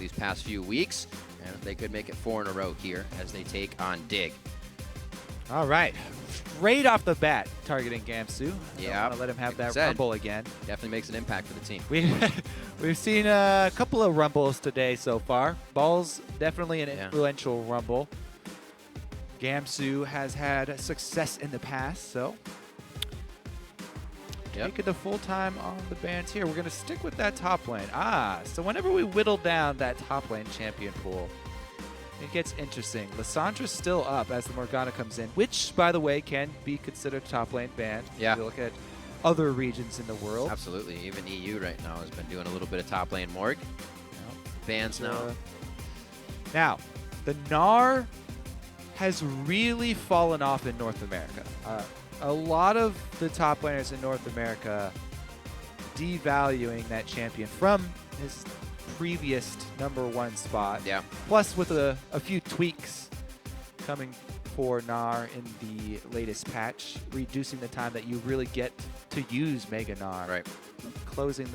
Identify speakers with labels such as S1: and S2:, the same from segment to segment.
S1: these past few weeks, and they could make it 4 in a row here as they take on DIG.
S2: All right. Straight off the bat, targeting Gamsu.
S1: Yeah.
S2: Don't want to let him have
S1: like
S2: that rumble again.
S1: Definitely makes an impact for the team.
S2: We've seen a couple of rumbles today so far. Ball's definitely an
S1: Yeah.
S2: influential rumble. Gamsu has had success in the past, so taking the full time on the bans here. We're going to stick with that top lane. So whenever we whittle down that top lane champion pool, it gets interesting. Lissandra's still up as the Morgana comes in, which, by the way, can be considered top lane ban.
S1: Yeah.
S2: If you look at other regions in the world.
S1: Absolutely. Even EU right now has been doing a little bit of top lane morgue. Bans now.
S2: Now, the Gnar has really fallen off in North America. A lot of the top laners in North America devaluing that champion from his previous #1 spot.
S1: Yeah.
S2: Plus with a few tweaks coming for Gnar in the latest patch, reducing the time that you really get to use Mega Gnar.
S1: Right.
S2: Closing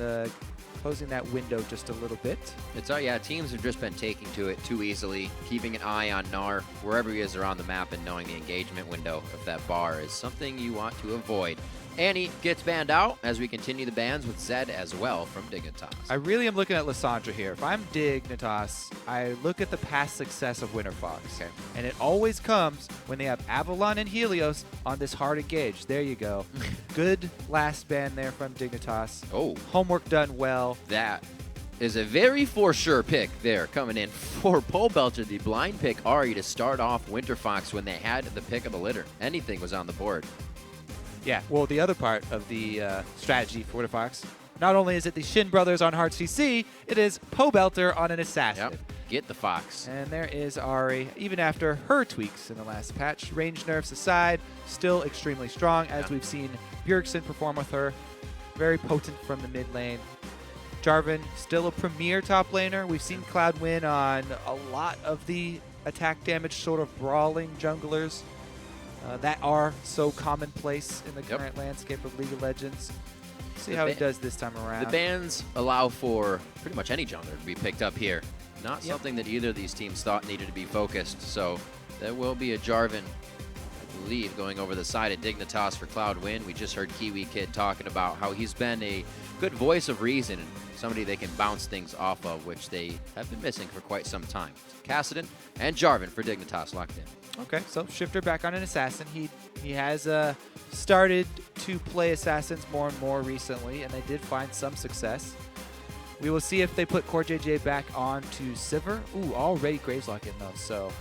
S2: that window just a little bit.
S1: It's yeah, teams have just been taking to it too easily, keeping an eye on Gnar wherever he is around the map, and knowing the engagement window of that bar is something you want to avoid. Annie gets banned out as we continue the bans with Zed as well from Dignitas.
S2: I really am looking at Lissandra here. If I'm Dignitas, I look at the past success of Winterfox.
S1: Okay.
S2: And it always comes when they have Avalon and Helios on this hard engage. There you go. Good last ban there from Dignitas.
S1: Oh.
S2: Homework done well.
S1: That is a very for sure pick there coming in for Pobelter, the blind pick Ahri to start off Winterfox when they had the pick of the litter. Anything was on the board.
S2: Yeah, well, the other part of the strategy for Winterfox, not only is it the Shin brothers on hard CC, it is Pobelter on an assassin.
S1: Yep. Get the Fox.
S2: And there is Ahri, even after her tweaks in the last patch. Range nerfs aside, still extremely strong, as we've seen Bjergsen perform with her. Very potent from the mid lane. Jarvan, still a premier top laner. We've seen Cloudnguyen on a lot of the attack damage sort of brawling junglers that are so commonplace in the current landscape of League of Legends. See how he does this time around.
S1: The bans allow for pretty much any jungler to be picked up here. Not something that either of these teams thought needed to be focused. So there will be a Jarvan, I believe, going over the side of Dignitas for Cloudnguyen. We just heard KiWiKid talking about how he's been a good voice of reason and somebody they can bounce things off of, which they have been missing for quite some time. Kassadin and Jarvan for Dignitas locked in.
S2: Okay, so Shiphtur back on an assassin. He has started to play assassins more and more recently, and they did find some success. We will see if they put CoreJJ back on to Sivir. Ooh, already Graves lock in though, so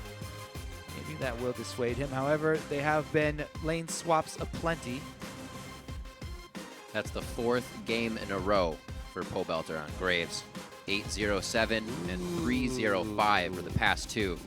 S2: maybe that will dissuade him. However, they have been lane swaps aplenty.
S1: That's the 4th game in a row for Pobelter on Graves. 8-0-7 and 3-0-5 for the past 2.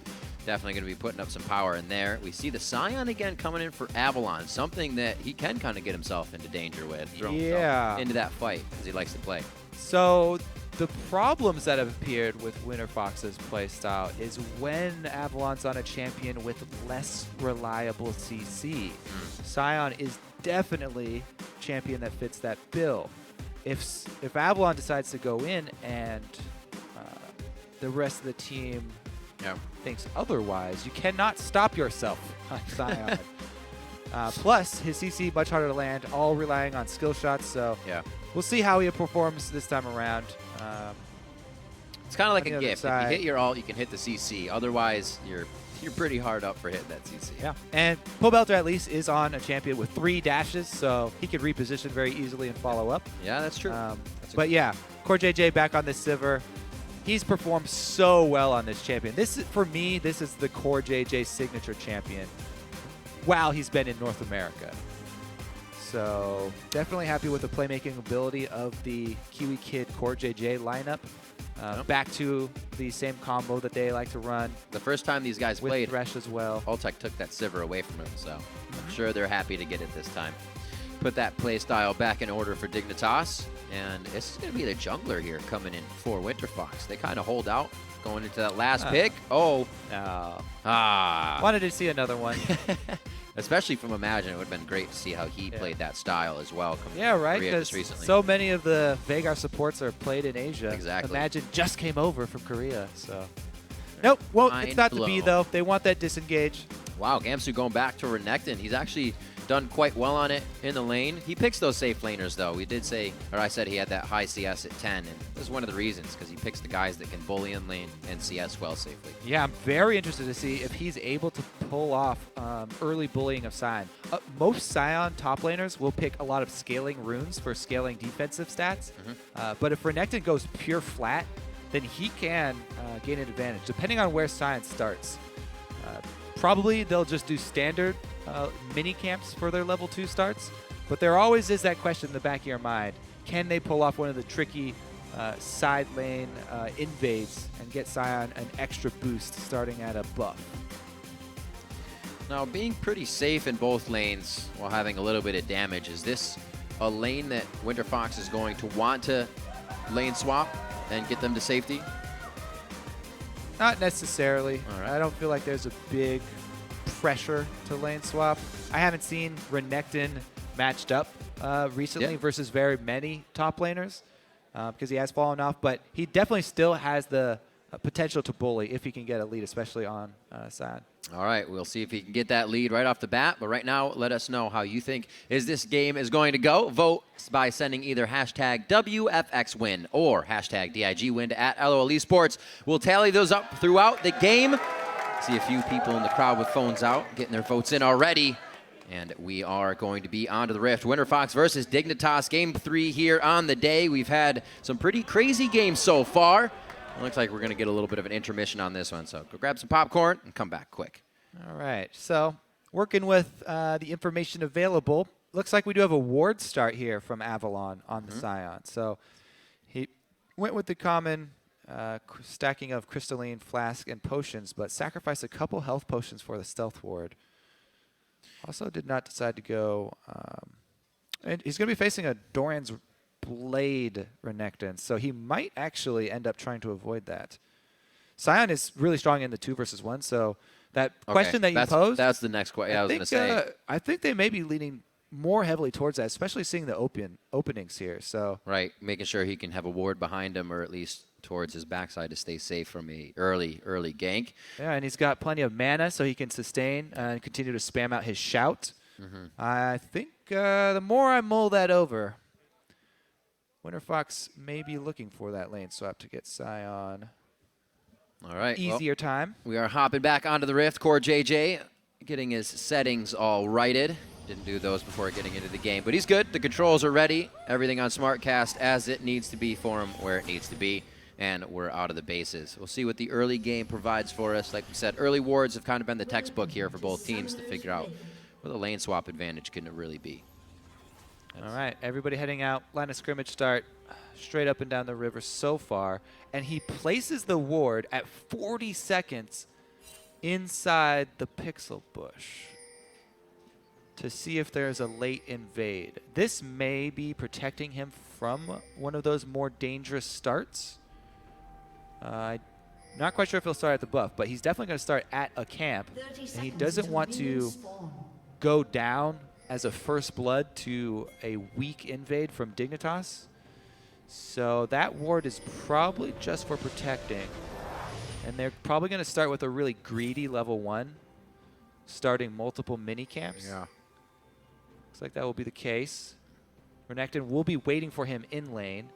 S1: Definitely going to be putting up some power in there. We see the Sion again coming in for Avalon, something that he can kind of get himself into danger with, throw himself into that fight as he likes to play.
S2: So the problems that have appeared with Winterfox's playstyle is when Avalon's on a champion with less reliable CC. Sion is definitely a champion that fits that bill. If Avalon decides to go in and the rest of the team thinks otherwise, you cannot stop yourself on Sion. Plus, his CC much harder to land, all relying on skill shots. So we'll see how he performs this time around.
S1: It's kind of like a gift.
S2: Side.
S1: If you hit your ult, you can hit the CC. Otherwise, you're pretty hard up for hitting that CC.
S2: Yeah, and Pobelter at least is on a champion with 3 dashes, so he could reposition very easily and follow up.
S1: Yeah, that's true.
S2: But yeah, CoreJJ back on this Sivir. He's performed so well on this champion. This is, for me, this is the CoreJJ signature champion while he's been in North America. So definitely happy with the playmaking ability of the KiWiKid CoreJJ lineup. Back to the same combo that they like to run.
S1: The first time these guys
S2: with
S1: played,
S2: Thresh as well.
S1: Altec took that Sivir away from him, so I'm sure they're happy to get it this time. Put that play style back in order for Dignitas, and this is going to be the jungler here coming in for Winterfox. They kind of hold out going into that last pick.
S2: Wanted to see another one.
S1: especially from Imagine. It would have been great to see how he played that style as well.
S2: Yeah, right,
S1: because
S2: so many of the Veigar supports are played in Asia.
S1: Exactly.
S2: Imagine just came over from Korea, so. Nope, well, it's not to be, though. They want that disengage.
S1: Wow, Gamsu going back to Renekton. He's actually done quite well on it in the lane. He picks those safe laners, though. We did say, or I said he had that high CS at 10, and this is one of the reasons, because he picks the guys that can bully in lane and CS well safely.
S2: Yeah, I'm very interested to see if he's able to pull off early bullying of Sion. Most Sion top laners will pick a lot of scaling runes for scaling defensive stats, but if Renekton goes pure flat, then he can gain an advantage, depending on where Sion starts. Probably they'll just do standard mini camps for their level 2 starts, but there always is that question in the back of your mind. Can they pull off one of the tricky side lane invades and get Sion an extra boost starting at a buff?
S1: Now, being pretty safe in both lanes while having a little bit of damage, is this a lane that Winterfox is going to want to lane swap and get them to safety?
S2: Not necessarily.
S1: All right.
S2: I don't feel like there's a big pressure to lane swap. I haven't seen Renekton matched up recently versus very many top laners because he has fallen off, but he definitely still has the potential to bully if he can get a lead, especially on Sion.
S1: All right, we'll see if he can get that lead right off the bat. But right now, let us know how you think this game is going to go. Vote by sending either hashtag WFXWin or hashtag DIGWin to @LOL Esports. We'll tally those up throughout the game. See a few people in the crowd with phones out, getting their votes in already. And we are going to be onto the Rift. Winterfox versus Dignitas, Game 3 here on the day. We've had some pretty crazy games so far. It looks like we're going to get a little bit of an intermission on this one, so go grab some popcorn and come back quick.
S2: All right, so working with the information available, looks like we do have a ward start here from Avalon on the Sion. So he went with the common stacking of crystalline, flask, and potions, but sacrificed a couple health potions for the stealth ward. Also did not decide to go, and he's going to be facing a Doran's Blade Renekton, so he might actually end up trying to avoid that. Sion is really strong in the 2 versus 1, so that question that you posed,
S1: that's the next question. I was going to say.
S2: I think they may be leaning more heavily towards that, especially seeing the openings here. So
S1: right, making sure he can have a ward behind him, or at least towards his backside to stay safe from a early gank.
S2: Yeah, and he's got plenty of mana, so he can sustain and continue to spam out his shout. I think the more I mull that over, Winterfox may be looking for that lane swap to get Sion.
S1: All right.
S2: Easier time.
S1: We are hopping back onto the Rift. CoreJJ getting his settings all righted. Didn't do those before getting into the game, but he's good. The controls are ready. Everything on SmartCast as it needs to be for him, where it needs to be, and we're out of the bases. We'll see what the early game provides for us. Like we said, early wards have kind of been the textbook here for both teams to figure out where the lane swap advantage can really be.
S2: All right, everybody heading out. Line of scrimmage start straight up and down the river so far. And he places the ward at 40 seconds inside the pixel bush to see if there's a late invade. This may be protecting him from one of those more dangerous starts. Not quite sure if he'll start at the buff, but he's definitely going to start at a camp. And he doesn't want to go down as a first blood to a weak invade from Dignitas. So that ward is probably just for protecting. And they're probably going to start with a really greedy level 1, starting multiple mini camps.
S1: Yeah.
S2: Looks like that will be the case. Renekton will be waiting for him in lane.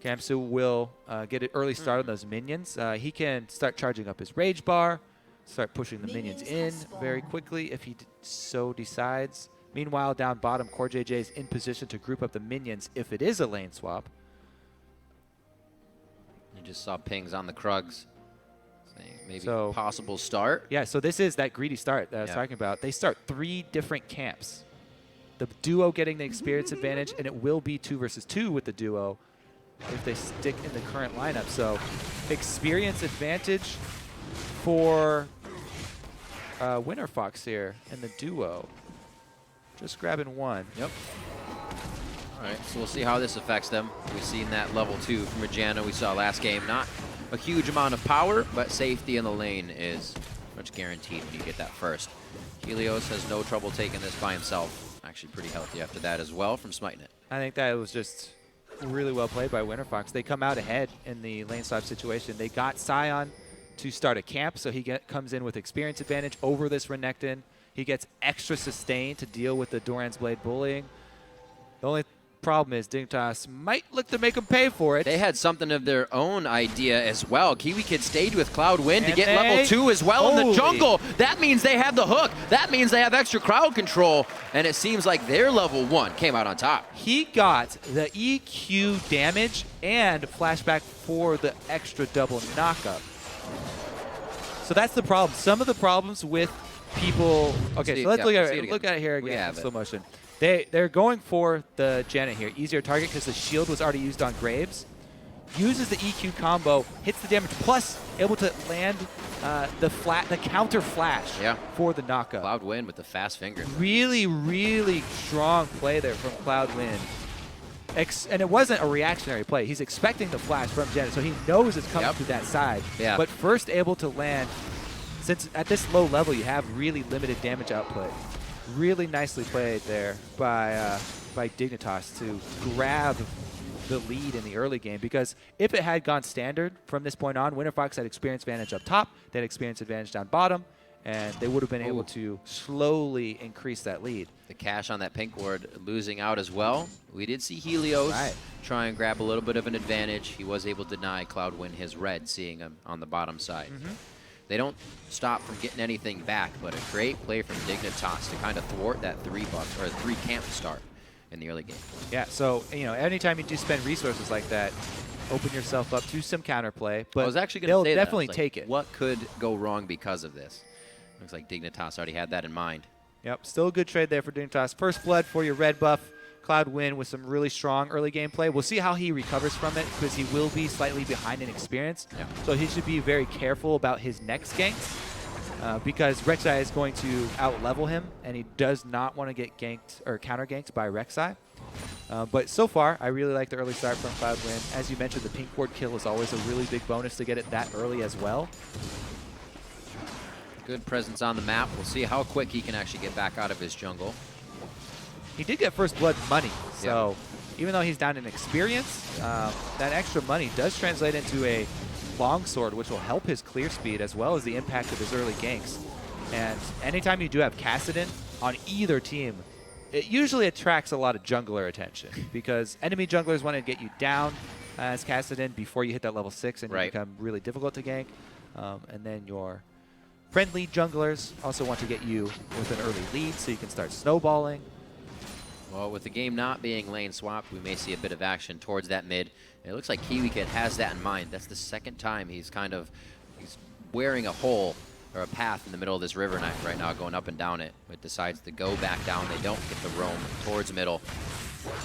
S2: Gamsu will get an early start on those minions. He can start charging up his rage bar, start pushing the minions in very quickly if he so decides. Meanwhile, down bottom, CoreJJ is in position to group up the minions if it is a lane swap.
S1: You just saw pings on the Krugs. Maybe
S2: So-
S1: possible start.
S2: Yeah, so this is that greedy start that I was talking about. They start 3 different camps. The duo getting the experience advantage, and it will be 2 versus 2 with the duo if they stick in the current lineup. So experience advantage for Winterfox here in the duo. Just grabbing 1.
S1: Yep. All right, so we'll see how this affects them. We've seen that level 2 from Janna we saw last game. Not a huge amount of power, but safety in the lane is much guaranteed when you get that first. Helios has no trouble taking this by himself. Actually pretty healthy after that as well from smiting it.
S2: I think that was just really well played by Winterfox. They come out ahead in the lane swap situation. They got Sion to start a camp, so he comes in with experience advantage over this Renekton. He gets extra sustain to deal with the Doran's Blade bullying. The only problem is Dignitas might look to make him pay for it.
S1: They had something of their own idea as well. KiWiKid stayed with Cloudnguyen to get level 2 as well in the jungle. That means they have the hook. That means they have extra crowd control. And it seems like their level 1 came out on top.
S2: He got the EQ damage and flashback for the extra double knockup. So that's the problem. Some of the problems with people. Okay, so let's look at it here again in slow motion. They're going for the Janna here. Easier target because the shield was already used on Graves. Uses the EQ combo, hits the damage, plus able to land the counter flash for the knockup.
S1: Cloudnguyen with the fast fingers.
S2: Really, really strong play there from Cloudnguyen. And it wasn't a reactionary play. He's expecting the flash from Janna, so he knows it's coming to that side.
S1: Yeah.
S2: But first able to land, since at this low level you have really limited damage output. Really nicely played there by Dignitas to grab the lead in the early game, because if it had gone standard from this point on, Winterfox had experience advantage up top, they had experience advantage down bottom, and they would have been able to slowly increase that lead.
S1: The cash on that pink ward losing out as well. We did see Helios try and grab a little bit of an advantage. He was able to deny Cloudnguyen his red, seeing him on the bottom side. They don't stop from getting anything back, but a great play from Dignitas to kind of thwart that 3 camp start in the early game.
S2: Yeah, so anytime you do spend resources like that, open yourself up to some counterplay. But
S1: I was actually going to say
S2: they'll definitely take it.
S1: What could go wrong because of this? Looks like Dignitas already had that in mind.
S2: Yep, still a good trade there for Dignitas. First blood for your red buff. Cloudnguyen with some really strong early game play. We'll see how he recovers from it, because he will be slightly behind in experience. So he should be very careful about his next ganks, because Rek'Sai is going to out-level him, and he does not want to get ganked or counter-ganked by Rek'Sai. But so far, I really like the early start from Cloudnguyen. As you mentioned, the pink ward kill is always a really big bonus to get it that early as well.
S1: Good presence on the map. We'll see how quick he can actually get back out of his jungle.
S2: He did get first blood money, so even though he's down in experience, that extra money does translate into a longsword, which will help his clear speed as well as the impact of his early ganks. And anytime you do have Kassadin on either team, it usually attracts a lot of jungler attention, because enemy junglers want to get you down as Kassadin before you hit that level 6 and you become really difficult to gank. And then your friendly junglers also want to get you with an early lead so you can start snowballing.
S1: Well, with the game not being lane swapped, we may see a bit of action towards that mid. It looks like KiWiKid has that in mind. That's the second time he's wearing a hole or a path in the middle of this river knife right now, going up and down it. But decides to go back down. They don't get the roam towards middle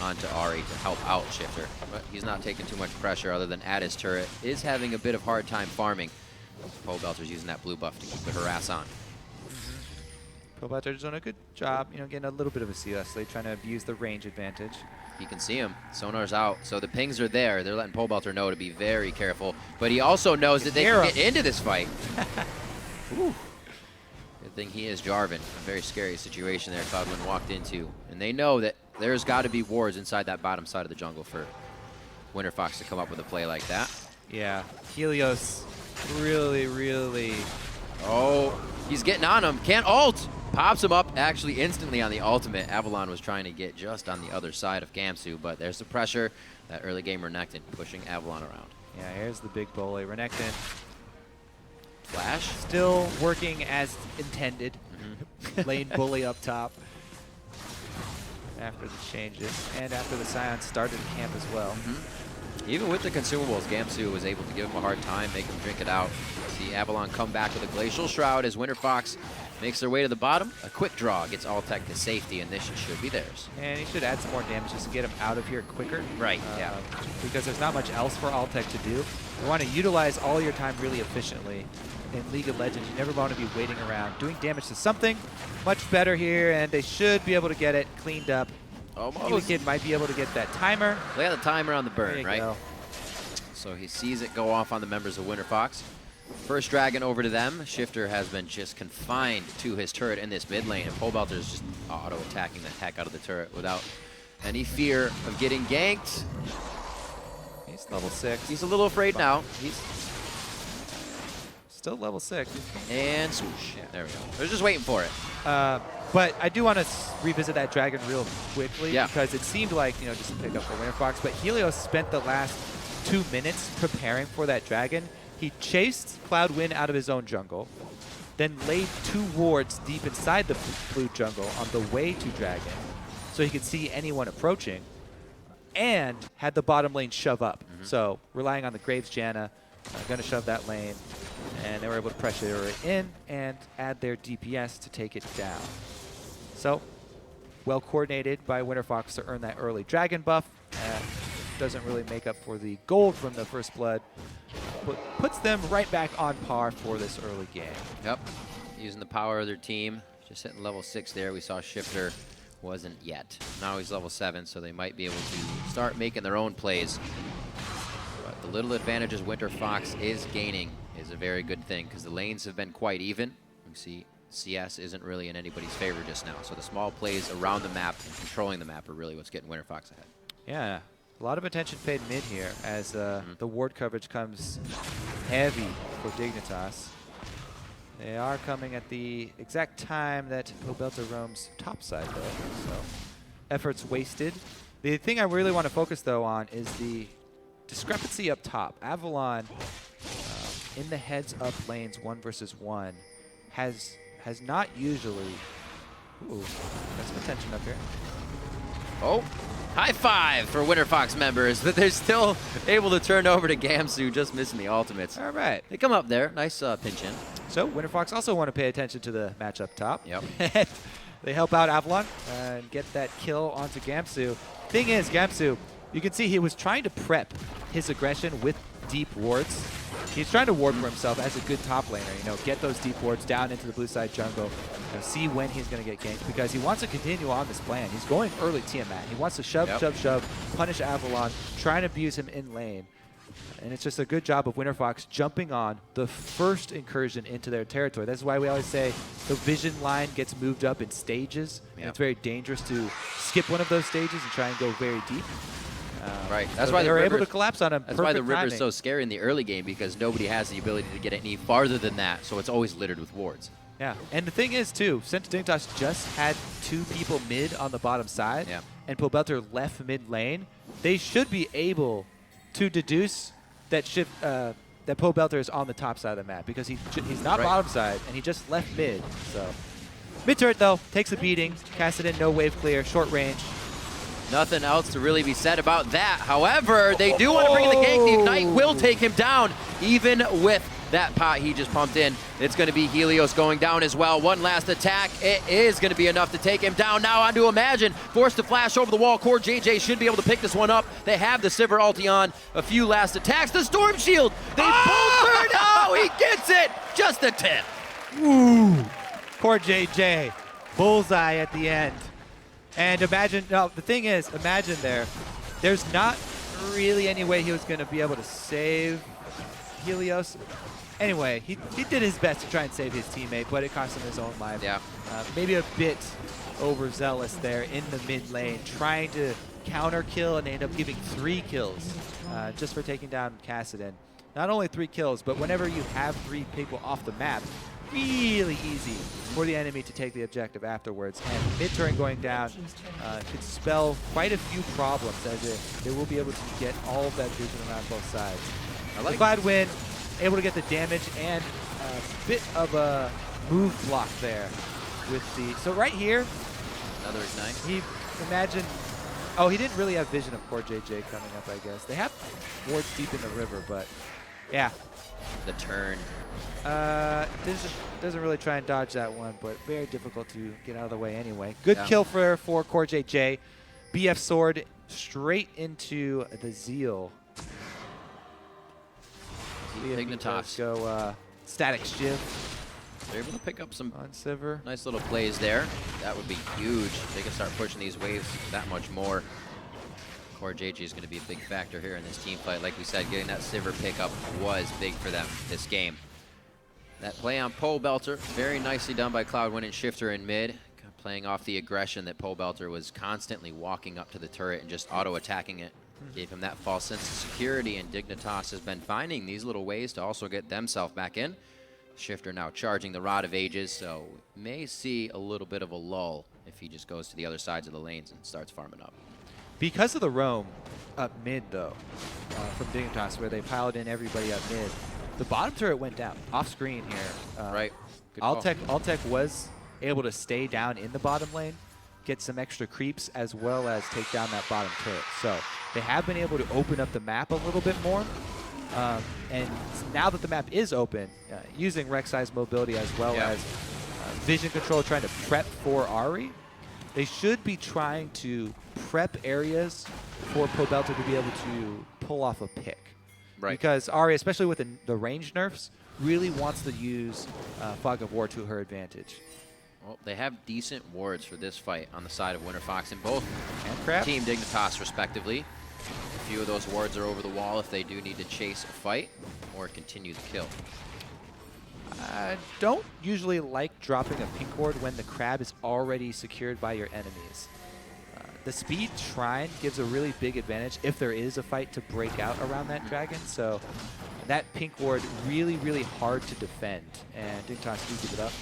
S1: onto Ahri to help out Shiphtur. But he's not taking too much pressure other than at his turret. Is having a bit of hard time farming. Pobelter's using that blue buff to keep the harass on.
S2: Pobelter's doing a good job, getting a little bit of a CS. They're trying to abuse the range advantage.
S1: You can see him. Sonar's out, so the pings are there. They're letting Pobelter know to be very careful. But he also knows that they can get into this fight. Good thing he is Jarvan. A very scary situation there Cloudnguyen walked into. And they know that there's got to be wards inside that bottom side of the jungle for Winterfox to come up with a play like that.
S2: Yeah, Helios really, really...
S1: Oh, he's getting on him. Can't ult. Pops him up actually instantly on the ultimate. Avalon was trying to get just on the other side of Gamsu, but there's the pressure. That early game Renekton pushing Avalon around.
S2: Yeah, here's the big bully. Renekton.
S1: Flash.
S2: Still working as intended. Lane bully up top. After the changes, and after the Sion started camp as well.
S1: Even with the consumables, Gamsu was able to give him a hard time, make him drink it out. See Avalon come back with a Glacial Shroud as Winterfox makes their way to the bottom. A quick draw gets Altec to safety, and this should be theirs.
S2: And he should add some more damage just to get him out of here quicker.
S1: Right, yeah.
S2: Because there's not much else for Altec to do. You want to utilize all your time really efficiently. In League of Legends, you never want to be waiting around. Doing damage to something much better here, and they should be able to get it cleaned up. KiWiKid might be able to get that timer.
S1: They got the timer on the burn, right?
S2: Go.
S1: So he sees it go off on the members of Winterfox. First dragon over to them. Shiphtur has been just confined to his turret in this mid lane, and Pobelter is just auto-attacking the heck out of the turret without any fear of getting ganked.
S2: He's level 6.
S1: He's a little afraid now. He's
S2: still level 6.
S1: and swoosh. Yeah, there we go. They're just waiting for it.
S2: But I do want to revisit that dragon real quickly
S1: Yeah.
S2: because it seemed like, you know, just a pickup for Winterfox, but Helios spent the last 2 minutes preparing for that dragon. He chased Cloudnguyen out of his own jungle, then laid 2 wards deep inside the blue jungle on the way to dragon so he could see anyone approaching, and had the bottom lane shove up. So relying on the Graves Janna, going to shove that lane, and they were able to pressure it in and add their DPS to take it down. So, well coordinated by Winterfox to earn that early dragon buff. Doesn't really make up for the gold from the first blood, but puts them right back on par for this early game.
S1: Yep. Using the power of their team. Just hitting level 6 there. We saw Shiphtur wasn't yet. Now he's level 7, so they might be able to start making their own plays. But the little advantages Winterfox is gaining is a very good thing because the lanes have been quite even. You see CS isn't really in anybody's favor just now. So the small plays around the map and controlling the map are really what's getting Winterfox ahead.
S2: Yeah, a lot of attention paid mid here as the ward coverage comes heavy for Dignitas. They are coming at the exact time that Pobelter roams topside though, so efforts wasted. The thing I really want to focus though on is the discrepancy up top. Avalon in the heads up lanes 1 versus 1 has not usually. Ooh, got some attention up here.
S1: Oh, high five for Winterfox members, but they're still able to turn over to Gamsu, just missing the ultimates.
S2: All right.
S1: They come up there, nice pinch in.
S2: So Winterfox also want to pay attention to the match up top.
S1: Yep.
S2: They help out Avalon and get that kill onto Gamsu. Thing is, Gamsu, you can see he was trying to prep his aggression with deep wards. He's trying to ward for himself as a good top laner, you know, get those deep wards down into the blue side jungle, you know, see when he's going to get ganked because he wants to continue on this plan. He's going early Tiamat. He wants to shove, shove, punish Avalon, try and abuse him in lane. And it's just a good job of Winterfox jumping on the first incursion into their territory. That's why we always say the vision line gets moved up in stages.
S1: Yep.
S2: And it's very dangerous to skip one of those stages and try and go very deep.
S1: Right. That's
S2: so
S1: why
S2: they were able to collapse on him.
S1: That's why the river's so scary in the early game because nobody has the ability to get any farther than that. So it's always littered with wards.
S2: Yeah, and the thing is too, since Dignitas just had 2 people mid on the bottom side, and Pobelter left mid lane, they should be able to deduce that that Pobelter is on the top side of the map because he's not bottom side and he just left mid. So mid turret though takes a beating. Kassadin no wave clear, short range.
S1: Nothing else to really be said about that. However, they do want to bring in the gank. The Ignite will take him down, even with that pot he just pumped in. It's going to be Helios going down as well. One last attack. It is going to be enough to take him down. Now on to Imagine. Forced to flash over the wall. CoreJJ should be able to pick this one up. They have the Sivir ulti on. A few last attacks. The Storm Shield. They both turn. Oh, he gets it. Just a tip.
S2: Ooh. CoreJJ. Bullseye at the end. And Imagine, no, the thing is, Imagine there's not really any way he was going to be able to save Helios. Anyway, he did his best to try and save his teammate, but it cost him his own life.
S1: Yeah.
S2: Maybe a bit overzealous there in the mid lane, trying to counter kill and end up giving 3 kills just for taking down Kassadin. Not only 3 kills, but whenever you have 3 people off the map, really easy for the enemy to take the objective afterwards. And mid-turn going down could spell quite a few problems as they will be able to get all of that vision around both sides. The Cloudnguyen able to get the damage and a bit of a move block there with the... So right here...
S1: Another Ignite.
S2: He Imagine... Oh, he didn't really have vision of CoreJJ coming up, I guess. They have wards deep in the river, but yeah.
S1: The turn.
S2: Doesn't really try and dodge that one, but very difficult to get out of the way anyway. Good kill for CoreJJ. BF sword straight into the Zeal.
S1: Dignitas
S2: go static shiv.
S1: They're able to pick up some
S2: on Sivir.
S1: Nice little plays there. That would be huge. They can start pushing these waves that much more. CoreJJ is going to be a big factor here in this team fight. Like we said, getting that Sivir pickup was big for them this game. That play on Pobelter, very nicely done by Cloudnguyen and Shiphtur in mid, playing off the aggression that Pobelter was constantly walking up to the turret and just auto-attacking it. Gave him that false sense of security, and Dignitas has been finding these little ways to also get themselves back in. Shiphtur now charging the Rod of Ages, so may see a little bit of a lull if he just goes to the other sides of the lanes and starts farming up. Because
S2: of the roam up mid, though, from Dignitas, where they piled in everybody up mid, the bottom turret went down off screen here.
S1: Right.
S2: Altec was able to stay down in the bottom lane, get some extra creeps, as well as take down that bottom turret. So they have been able to open up the map a little bit more. And now that the map is open, using Rek'Sai's mobility as well as vision control, trying to prep for Ahri, they should be trying to prep areas for Pobelter to be able to pull off a pick.
S1: Right.
S2: Because Ahri, especially with the range nerfs, really wants to use Fog of War to her advantage.
S1: Well, they have decent wards for this fight on the side of Winterfox in both
S2: and
S1: Team Dignitas, respectively. A few of those wards are over the wall if they do need to chase a fight or continue the kill.
S2: I don't usually like dropping a pink ward when the crab is already secured by your enemies. The speed shrine gives a really big advantage if there is a fight to break out around that dragon. So that pink ward really, really hard to defend. And Dignitas do give it up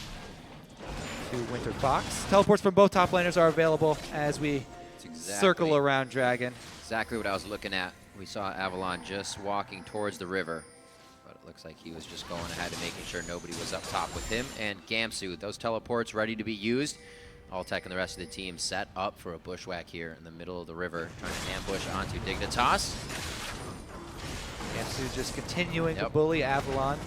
S2: to Winterfox. Teleports from both top laners are available as we circle around dragon.
S1: Exactly what I was looking at. We saw Avalon just walking towards the river, but it looks like he was just going ahead and making sure nobody was up top with him. And Gamsu, those teleports ready to be used. Altec and the rest of the team set up for a bushwhack here in the middle of the river, trying to ambush onto Dignitas.
S2: Gamsu just continuing to bully Avalon.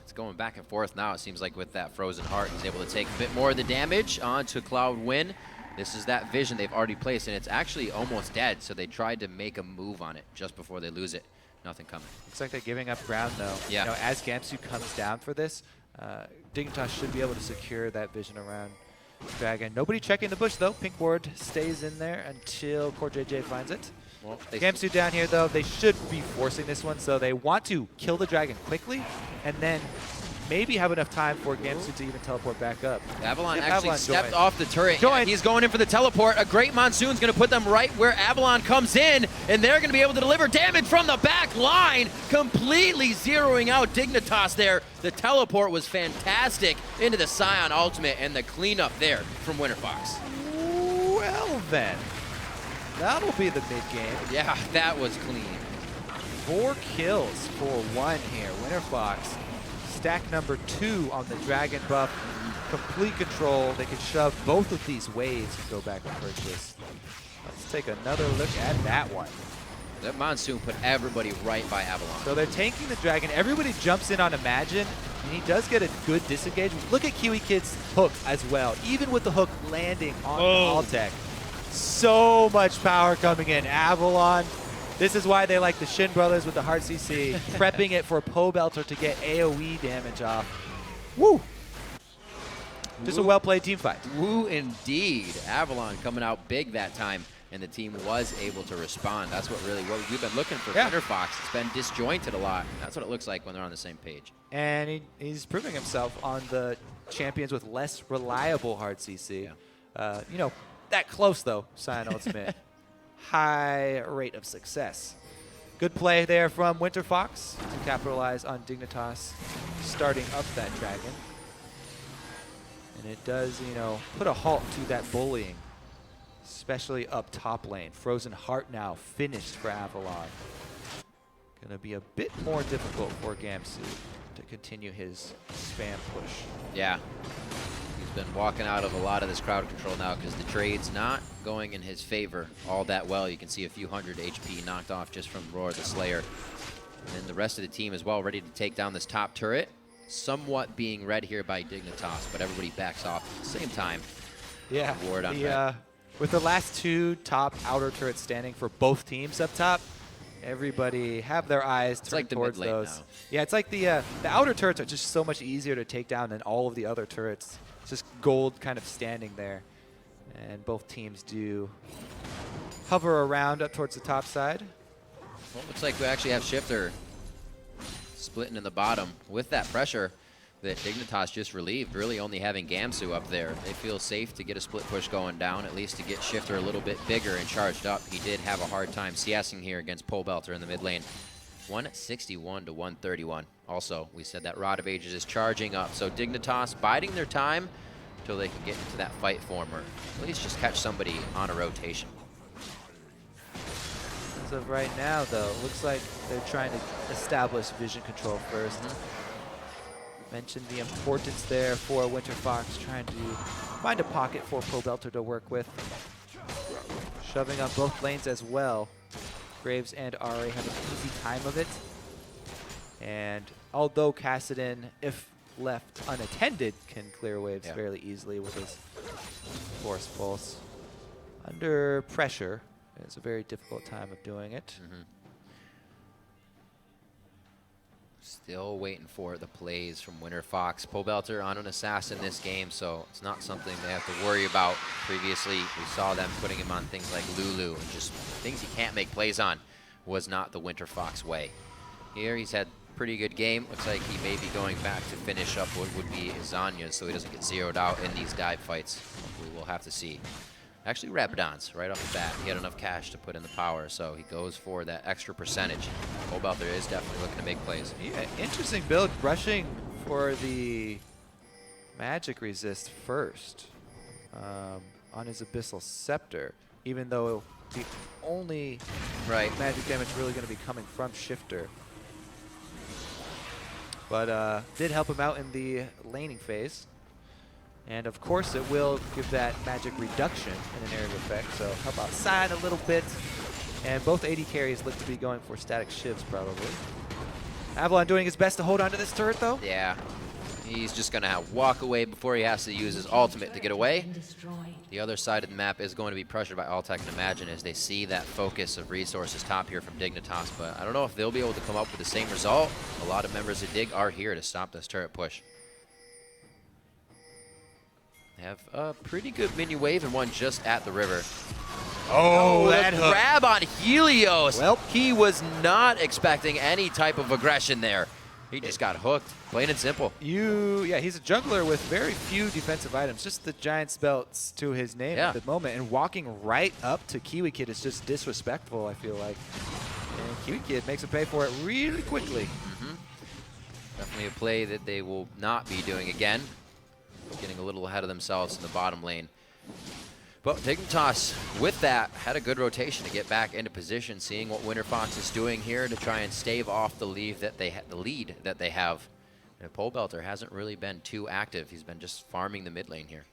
S1: It's going back and forth now. It seems like with that frozen heart, he's able to take a bit more of the damage onto Cloudnguyen. This is that vision they've already placed, and it's actually almost dead, so they tried to make a move on it just before they lose it. Nothing coming.
S2: Looks like they're giving up ground, though.
S1: Yeah.
S2: You know, as Gamsu comes down for this, Dignitas should be able to secure that vision around dragon. Nobody checking the bush, though. Pink ward stays in there until CoreJJ finds it.
S1: Well,
S2: Gamsu down here, though. They should be forcing this one, so they want to kill the dragon quickly and then maybe have enough time for Gamsu to even teleport back up.
S1: Avalon actually stepped off the turret. He's going in for the teleport. A great monsoon's going to put them right where Avalon comes in, and they're going to be able to deliver damage from the back line, completely zeroing out Dignitas there. The teleport was fantastic into the Sion ultimate, and the cleanup there from Winterfox.
S2: Well then, that'll be the mid-game.
S1: Yeah, that was clean.
S2: 4 kills for 1 here. Winterfox. Stack number 2 on the dragon buff. Complete control. They can shove both of these waves and go back and purchase. Let's take another look at that one.
S1: That monsoon put everybody right by Avalon.
S2: So they're tanking the dragon. Everybody jumps in on Imagine, and he does get a good disengage. Look at KiWiKid's hook as well. Even with the hook landing on Altec. So much power coming in. Avalon. This is why they like the Shin brothers with the hard CC, prepping it for Pobelter to get AoE damage off. Woo! Just a well-played team fight.
S1: Woo indeed. Avalon coming out big that time, and the team was able to respond. That's what we've been looking for. Winterfox. It's been disjointed a lot. That's what it looks like when they're on the same page.
S2: And he's proving himself on the champions with less reliable hard CC.
S1: Yeah.
S2: You know, that close though, Sion Ultimate. High rate of success. Good play there from Winterfox to capitalize on Dignitas starting up that dragon. And it does, you know, put a halt to that bullying, especially up top lane. Frozen Heart now finished for Avalon. Gonna be a bit more difficult for Gamsu to continue his spam push.
S1: Yeah. He's been walking out of a lot of this crowd control now because the trade's not going in his favor all that well. You can see a few hundred HP knocked off just from Roar the Slayer. And then the rest of the team is well ready to take down this top turret. Somewhat being read here by Dignitas, but everybody backs off at the same time.
S2: Yeah,
S1: Ward on
S2: with the last 2 top outer turrets standing for both teams up top, everybody have their eyes turned towards those.
S1: Now.
S2: Yeah, it's like the outer turrets are just so much easier to take down than all of the other turrets. It's just gold kind of standing there. And both teams do hover around up towards the top side.
S1: Well, looks like we actually have Shiphtur splitting in the bottom with that pressure. that Dignitas just relieved, really only having Gamsu up there. They feel safe to get a split push going down, at least to get Shiphtur a little bit bigger and charged up. He did have a hard time CSing here against Pobelter in the mid lane. 161 to 131. Also, we said that Rod of Ages is charging up, so Dignitas biding their time until they can get into that fight form, or at least just catch somebody on a rotation.
S2: As of right now, though, it looks like they're trying to establish vision control first. Mentioned the importance there for Winterfox, trying to find a pocket for Pobelter to work with. Shoving on both lanes as well. Graves and Ahri have an easy time of it. And although Kassadin, if left unattended, can clear waves fairly easily with his Force Pulse, under pressure, it's a very difficult time of doing it.
S1: Still waiting for the plays from Winterfox. Pobelter on an assassin this game, so it's not something they have to worry about. Previously, we saw them putting him on things like Lulu and just things he can't make plays on. Was not the Winterfox way. Here he's had a pretty good game. Looks like he may be going back to finish up what would be Zanya, so he doesn't get zeroed out in these dive fights. We will have to see. Actually, Rabadon's right off the bat. He had enough cash to put in the power, so he goes for that extra percentage. Pobelter is definitely looking to make plays.
S2: Yeah, interesting build, rushing for the magic resist first on his Abyssal Scepter, even though the only magic damage really going to be coming from Shiphtur. But did help him out in the laning phase. And of course it will give that magic reduction in an area of effect, so help outside a little bit. And both AD carries look to be going for static shivs probably. Avalon doing his best to hold on to this turret though.
S1: Yeah, he's just gonna walk away before he has to use his ultimate to get away. The other side of the map is going to be pressured by Altec and Imagine as they see that focus of resources top here from Dignitas, but I don't know if they'll be able to come up with the same result. A lot of members of DIG are here to stop this turret push. Have a pretty good mini wave and one just at the river.
S2: Oh, that
S1: grab on Helios. Well, he was not expecting any type of aggression there. He just got hooked, plain and simple.
S2: Yeah, he's a jungler with very few defensive items, just the giant spells to his name at the moment. And walking right up to KiWiKid is just disrespectful, I feel like. And KiWiKid makes him pay for it really quickly.
S1: Definitely a play that they will not be doing again. Getting a little ahead of themselves in the bottom lane. But Dignitas, with that, had a good rotation to get back into position, seeing what Winterfox is doing here to try and stave off the lead that they have. And Pobelter hasn't really been too active. He's been just farming the mid lane here.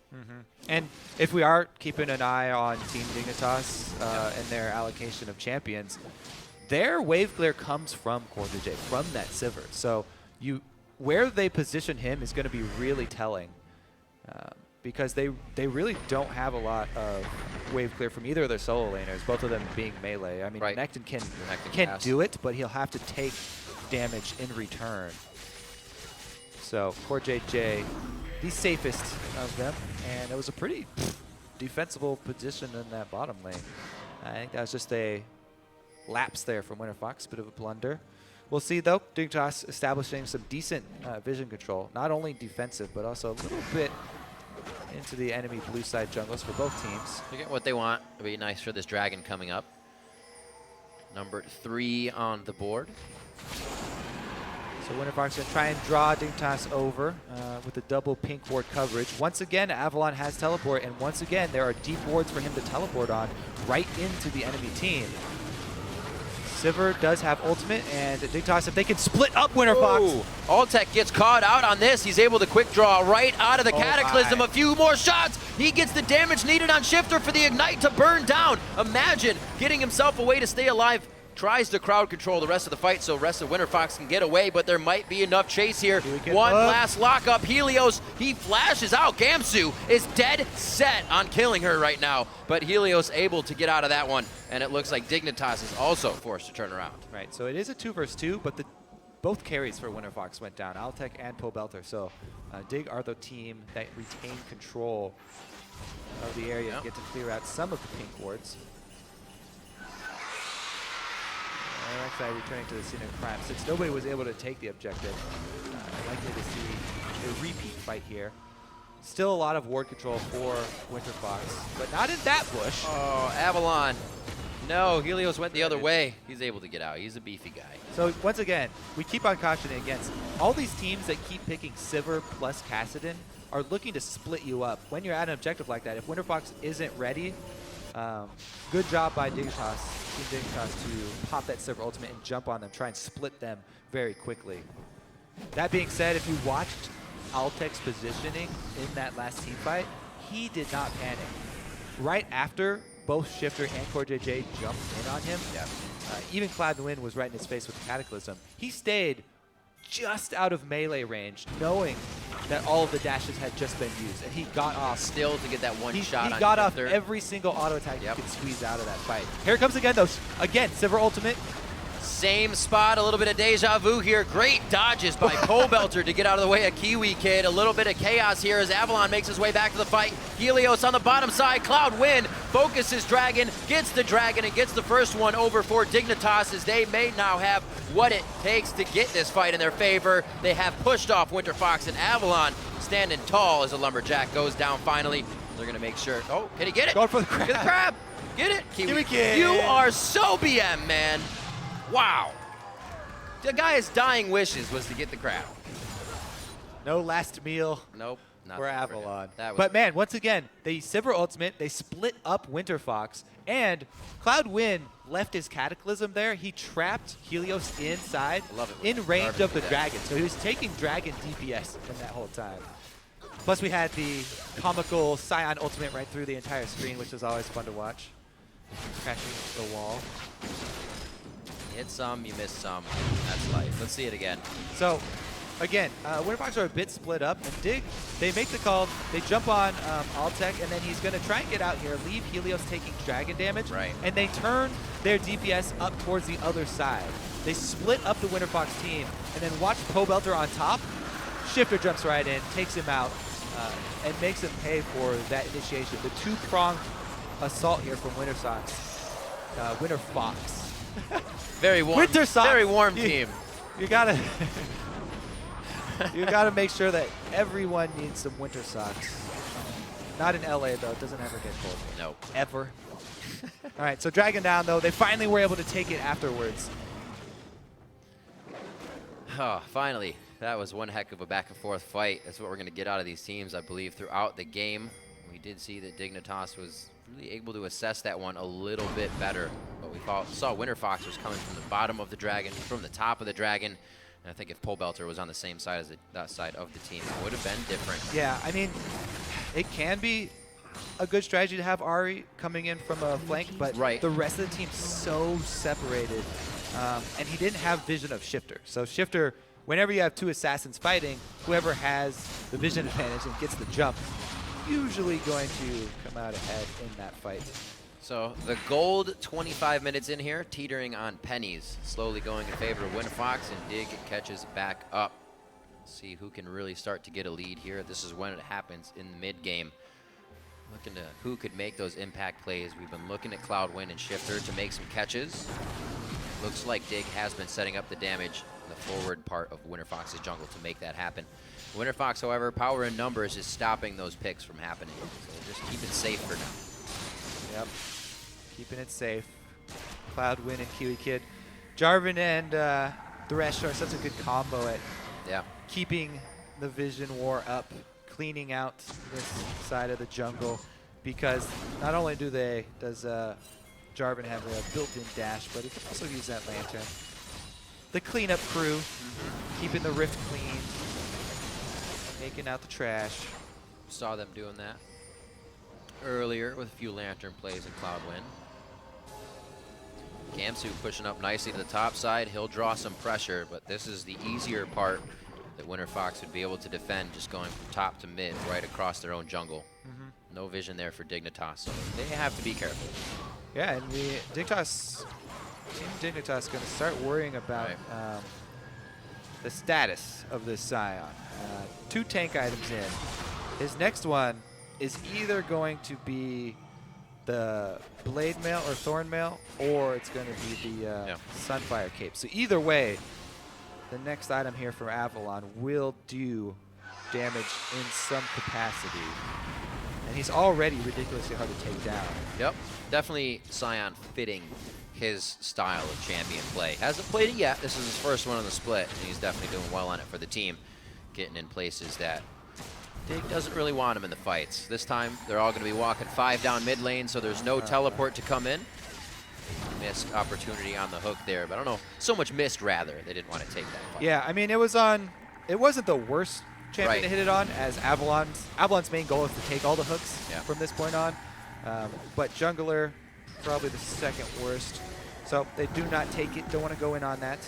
S2: And if we are keeping an eye on Team Dignitas and their allocation of champions, their wave clear comes from CoreJJ, from that Sivir. So where they position him is going to be really telling. Because they really don't have a lot of wave clear from either of their solo laners, both of them being melee. I mean, Renekton can do it, but he'll have to take damage in return. So CoreJJ, the safest of them, and it was a pretty defensible position in that bottom lane. I think that was just a lapse there from Winterfox, bit of a blunder. We'll see, though, Dignitas establishing some decent vision control, not only defensive, but also a little bit into the enemy blue side jungles for both teams.
S1: They get what they want. It'll be nice for this dragon coming up. Number 3 on the board.
S2: So Winterfox going to try and draw Dignitas over with the double pink ward coverage. Once again, Avalon has teleport, and once again, there are deep wards for him to teleport on right into the enemy team. Sivir does have ultimate, and Dignitas, if they can split up Winterfox.
S1: Altec gets caught out on this. He's able to quick draw right out of the Cataclysm. A few more shots. He gets the damage needed on Shiphtur for the Ignite to burn down. Imagine getting himself away to stay alive. Tries to crowd control the rest of the fight so the rest of Winterfox can get away, but there might be enough chase here. One last lockup. Helios, he flashes out. Gamsu is dead set on killing her right now, but Helios able to get out of that one, and it looks like Dignitas is also forced to turn around.
S2: Right, so it is a 2 versus 2, but both carries for Winterfox went down, Altec and Pobelter, so DIG are the team that retain control of the area and get to clear out some of the pink wards. Rek'Sai returning to the scene of crime. Since nobody was able to take the objective, likely to see repeat fight here. Still a lot of ward control for Winterfox, but not in that bush.
S1: Oh, Avalon. No, Helios went the other way. He's able to get out. He's a beefy guy.
S2: So once again, we keep on cautioning against all these teams that keep picking Sivir plus Kassadin are looking to split you up. When you're at an objective like that, if Winterfox isn't ready, good job by Dignitas, Team Dignitas, to pop that Sivir ultimate and jump on them, try and split them very quickly. That being said, if you watched Altec's positioning in that last team fight, he did not panic. Right after both Shiphtur and CoreJJ jumped in on him, even Cloudnguyen was right in his face with the Cataclysm. He stayed just out of melee range, knowing that all of the dashes had just been used, and he got off.
S1: Still to get that one shot on
S2: He got off
S1: Shiphtur.
S2: every single auto attack you could squeeze out of that fight. Here it comes again, though. Again, Sivir ultimate.
S1: Same spot, a little bit of deja vu here. Great dodges by Pobelter to get out of the way of KiWiKid. A little bit of chaos here as Avalon makes his way back to the fight. Helios on the bottom side. Cloudnguyen focuses Dragon, gets the Dragon, and gets the first one over for Dignitas, as they may now have what it takes to get this fight in their favor. They have pushed off Winterfox, and Avalon standing tall as the Lumberjack goes down finally. They're going to make sure. Oh, can he get it?
S2: Going for the crab.
S1: Get the crab. Get it.
S2: KiWiKid.
S1: You are so BM, man. Wow. The guy's dying wishes was to get the crab.
S2: No last meal.
S1: Nope.
S2: For Avalon.
S1: That was
S2: But man, once again, they Sivir ultimate, they split up Winterfox, and Cloudnguyen left his Cataclysm there. He trapped Helios inside, in range of the Dragon. So he was taking Dragon DPS from that whole time. Plus we had the comical Sion ultimate right through the entire screen, which was always fun to watch. Crashing the wall.
S1: Hit some, you miss some. That's life. Let's see it again.
S2: So, again, Winterfox are a bit split up, and Dig, they make the call, they jump on Altec, and then he's going to try and get out here, leave Helios taking Dragon damage, and they turn their DPS up towards the other side. They split up the Winterfox team, and then watch Pobelter on top. Shiphtur jumps right in, takes him out, and makes him pay for that initiation. The two-pronged assault here from Winterfox.
S1: Very warm. Very warm team.
S2: You gotta you gotta make sure that everyone needs some winter socks. Not in LA though, it doesn't ever get cold.
S1: No.
S2: Ever. All right, so Dragon down though. They finally were able to take it afterwards.
S1: Oh, finally. That was one heck of a back and forth fight. That's what we're gonna get out of these teams, I believe, throughout the game. We did see that Dignitas was really able to assess that one a little bit better. But we saw Winterfox was coming from the bottom of the Dragon, from the top of the Dragon. And I think if Pobelter was on the same side as that side of the team, it would have been different.
S2: Yeah, I mean, it can be a good strategy to have Ahri coming in from a flank, but the rest of the team's so separated. And he didn't have vision of Shiphtur. So Shiphtur, whenever you have two assassins fighting, whoever has the vision advantage and gets the jump, usually going to come out ahead in that fight.
S1: So the gold 25 minutes in here, teetering on pennies, slowly going in favor of Winterfox, and Dig catches back up. See who can really start to get a lead here. This is when it happens in the mid game. Looking to who could make those impact plays. We've been looking at Cloudnguyen and Shiphtur to make some catches. Looks like Dig has been setting up the damage in the forward part of Winterfox's jungle to make that happen. Winterfox, however, power in numbers is stopping those picks from happening. So just keep it safe for now.
S2: Yep, keeping it safe. Cloudnguyen and KiWiKid. Jarvan and Thresh are such a good combo at keeping the vision war up, cleaning out this side of the jungle, because not only does Jarvan have a built-in dash, but he can also use that lantern. The cleanup crew, keeping the rift clean, taking out the trash.
S1: Saw them doing that earlier with a few lantern plays in Cloudnguyen. Gamsu pushing up nicely to the top side. He'll draw some pressure, but this is the easier part that Winterfox would be able to defend, just going from top to mid, right across their own jungle. No vision there for Dignitas, so they have to be careful.
S2: Yeah, and Team Dignitas is going to start worrying about the status of this Sion. 2 tank items in. His next one is either going to be the Blade Mail or Thorn Mail, or it's going to be the Sunfire Cape. So either way, the next item here for Avalon will do damage in some capacity. And he's already ridiculously hard to take down.
S1: Yep, definitely Sion fitting his style of champion play. Hasn't played it yet. This is his first one on the split, and he's definitely doing well on it for the team, getting in places that Dig doesn't really want him in the fights. This time, they're all going to be walking 5 down mid lane, so there's no teleport to come in. Missed opportunity on the hook there, but I don't know, so much missed rather. They didn't want to take that fight.
S2: Yeah, I mean, it wasn't the worst champion to hit it on, as Avalon's main goal is to take all the hooks from this point on. But jungler, probably the second worst. So they do not take it, don't want to go in on that.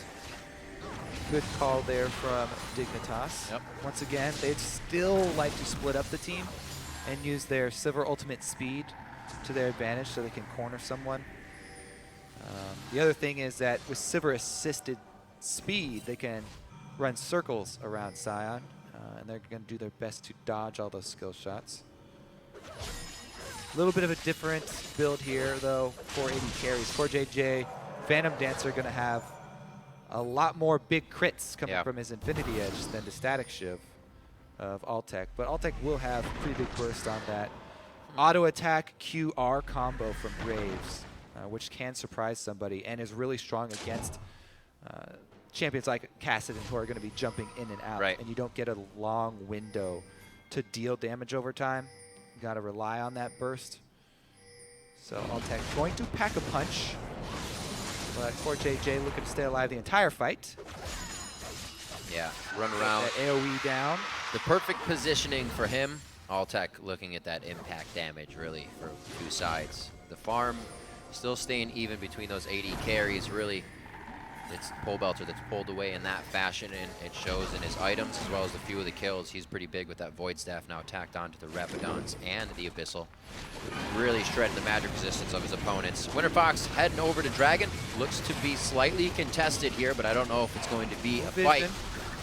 S2: Good call there from Dignitas. Yep. Once again, they'd still like to split up the team and use their Sivir ultimate speed to their advantage so they can corner someone. The other thing is that with Sivir assisted speed, they can run circles around Sion, and they're going to do their best to dodge all those skill shots. A little bit of a different build here, though, for AD carries. CoreJJ, Phantom Dancer going to have a lot more big crits coming from his Infinity Edge than the Static Shiv of Altec. But Altec will have pretty big burst on that. Auto attack QR combo from Graves, which can surprise somebody and is really strong against champions like Kassadin, who are going to be jumping in and out. And you don't get a long window to deal damage over time. You got to rely on that burst. So Altec going to pack a punch. But CoreJJ looking to stay alive the entire fight.
S1: Yeah, run around.
S2: That AoE down.
S1: The perfect positioning for him. Altec looking at that impact damage, really, for 2 sides. The farm still staying even between those AD carries, really. It's Pobelter that's pulled away in that fashion, and it shows in his items as well as a few of the kills. He's pretty big with that Void Staff now tacked onto the Rapidons and the Abyssal. Really shredding the magic resistance of his opponents. Winterfox heading over to Dragon. Looks to be slightly contested here, but I don't know if it's going to be a fight.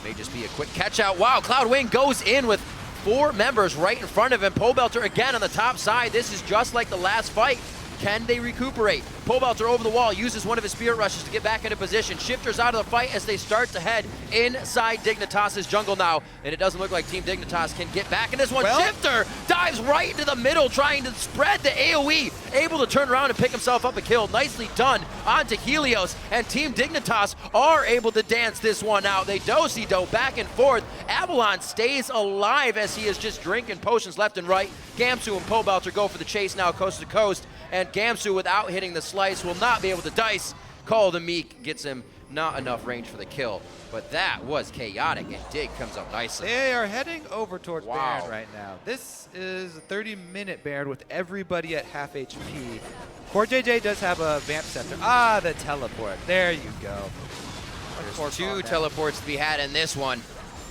S1: May just be a quick catch out. Wow, Cloudnguyen goes in with 4 members right in front of him. Pobelter again on the top side. This is just like the last fight. Can they recuperate? Pobelter over the wall, uses one of his Spirit Rushes to get back into position. Shiphtur's out of the fight as they start to head inside Dignitas' jungle now. And it doesn't look like Team Dignitas can get back in this one. Shiphtur dives right into the middle, trying to spread the AoE. Able to turn around and pick himself up a kill. Nicely done onto Helios. And Team Dignitas are able to dance this one out. They do-si-do back and forth. Avalon stays alive as he is just drinking potions left and right. Gamsu and Pobelter go for the chase now coast to coast. And Gamsu, without hitting the slice, will not be able to dice. Call the Meek gets him not enough range for the kill. But that was chaotic, and Dig comes up nicely.
S2: They are heading over towards Baron right now. This is a 30-minute Baron with everybody at half HP. CoreJJ does have a Vamp Scepter. Ah, the teleport. There you go.
S1: There's 2 teleports to be had in this one.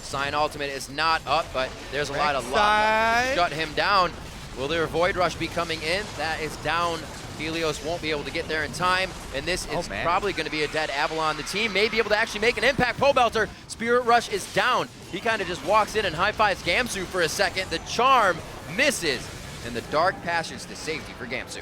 S1: Sion ultimate is not up, but there's a lot of luck. Shut him down. Will their Void Rush be coming in? That is down. Helios won't be able to get there in time, and this is probably going to be a dead Avalon. The team may be able to actually make an impact. Pobelter, Spirit Rush is down. He kind of just walks in and high-fives Gamsu for a second. The charm misses, and the Dark Passions to safety for Gamsu.